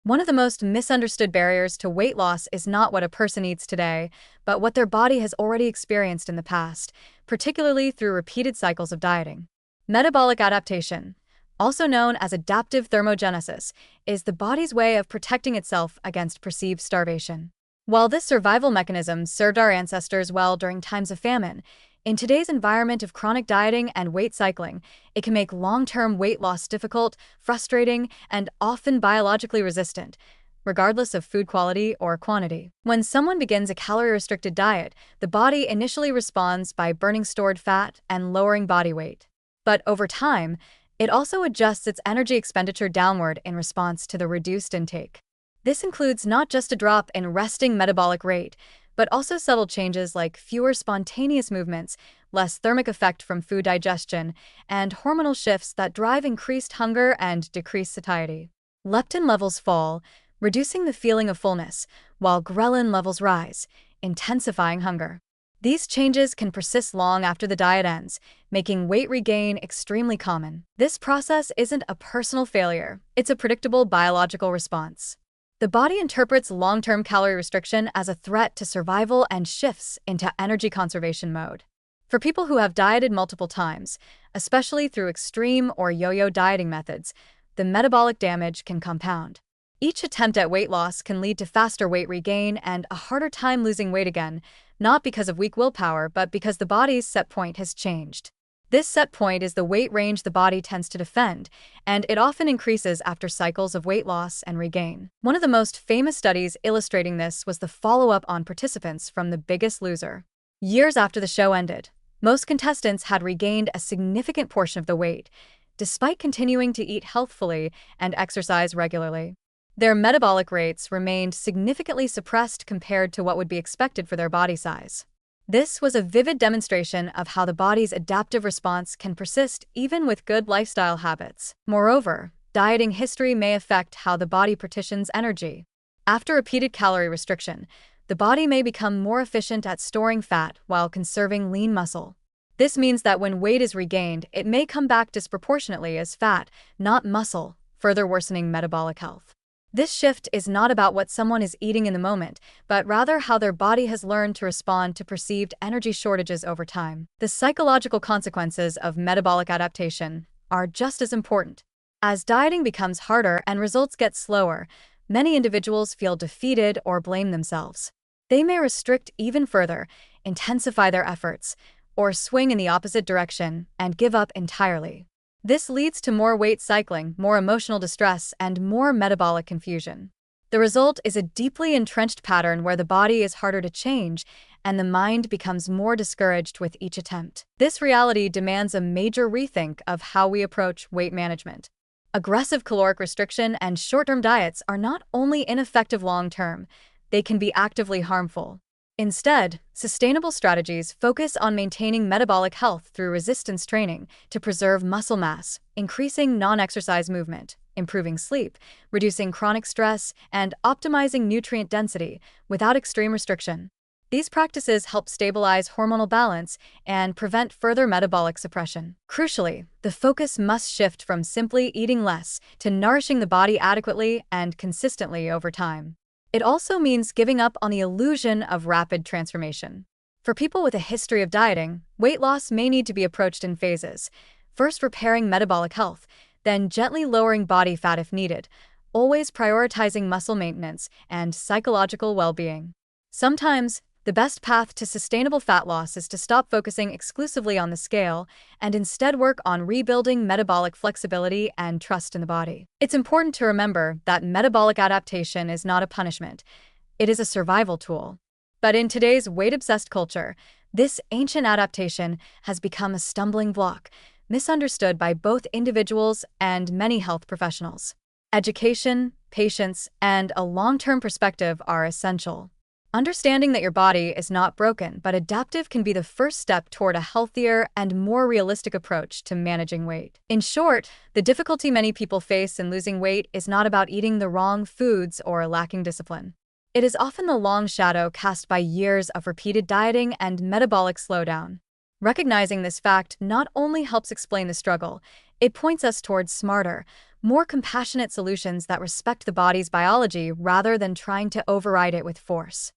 One of the most misunderstood barriers to weight loss is not what a person eats today, but what their body has already experienced in the past, particularly through repeated cycles of dieting. Metabolic adaptation, also known as adaptive thermogenesis, is the body's way of protecting itself against perceived starvation. While this survival mechanism served our ancestors well during times of famine, in today's environment of chronic dieting and weight cycling, it can make long-term weight loss difficult, frustrating, and often biologically resistant, regardless of food quality or quantity. When someone begins a calorie-restricted diet, the body initially responds by burning stored fat and lowering body weight. But over time, it also adjusts its energy expenditure downward in response to the reduced intake. This includes not just a drop in resting metabolic rate, but also subtle changes like fewer spontaneous movements, less thermic effect from food digestion, and hormonal shifts that drive increased hunger and decrease satiety. Leptin levels fall, reducing the feeling of fullness, while ghrelin levels rise, intensifying hunger. These changes can persist long after the diet ends, making weight regain extremely common. This process isn't a personal failure, it's a predictable biological response. The body interprets long-term calorie restriction as a threat to survival and shifts into energy conservation mode. For people who have dieted multiple times, especially through extreme or yo-yo dieting methods, the metabolic damage can compound. Each attempt at weight loss can lead to faster weight regain and a harder time losing weight again, not because of weak willpower, but because the body's set point has changed. This set point is the weight range the body tends to defend, and it often increases after cycles of weight loss and regain. One of the most famous studies illustrating this was the follow-up on participants from The Biggest Loser. Years after the show ended, most contestants had regained a significant portion of the weight, despite continuing to eat healthfully and exercise regularly. Their metabolic rates remained significantly suppressed compared to what would be expected for their body size. This was a vivid demonstration of how the body's adaptive response can persist even with good lifestyle habits. Moreover, dieting history may affect how the body partitions energy. After repeated calorie restriction, the body may become more efficient at storing fat while conserving lean muscle. This means that when weight is regained, it may come back disproportionately as fat, not muscle, further worsening metabolic health. This shift is not about what someone is eating in the moment, but rather how their body has learned to respond to perceived energy shortages over time. The psychological consequences of metabolic adaptation are just as important. As dieting becomes harder and results get slower, many individuals feel defeated or blame themselves. They may restrict even further, intensify their efforts, or swing in the opposite direction and give up entirely. This leads to more weight cycling, more emotional distress, and more metabolic confusion. The result is a deeply entrenched pattern where the body is harder to change and the mind becomes more discouraged with each attempt. This reality demands a major rethink of how we approach weight management. Aggressive caloric restriction and short-term diets are not only ineffective long-term, they can be actively harmful. Instead, sustainable strategies focus on maintaining metabolic health through resistance training to preserve muscle mass, increasing non-exercise movement, improving sleep, reducing chronic stress, and optimizing nutrient density without extreme restriction. These practices help stabilize hormonal balance and prevent further metabolic suppression. Crucially, the focus must shift from simply eating less to nourishing the body adequately and consistently over time. It also means giving up on the illusion of rapid transformation. For people with a history of dieting, weight loss may need to be approached in phases, first repairing metabolic health, then gently lowering body fat if needed, always prioritizing muscle maintenance and psychological well-being. Sometimes, the best path to sustainable fat loss is to stop focusing exclusively on the scale and instead work on rebuilding metabolic flexibility and trust in the body. It's important to remember that metabolic adaptation is not a punishment. It is a survival tool. But in today's weight-obsessed culture, this ancient adaptation has become a stumbling block, misunderstood by both individuals and many health professionals. Education, patience, and a long-term perspective are essential. Understanding that your body is not broken but adaptive can be the first step toward a healthier and more realistic approach to managing weight. In short, the difficulty many people face in losing weight is not about eating the wrong foods or lacking discipline. It is often the long shadow cast by years of repeated dieting and metabolic slowdown. Recognizing this fact not only helps explain the struggle, it points us towards smarter, more compassionate solutions that respect the body's biology rather than trying to override it with force.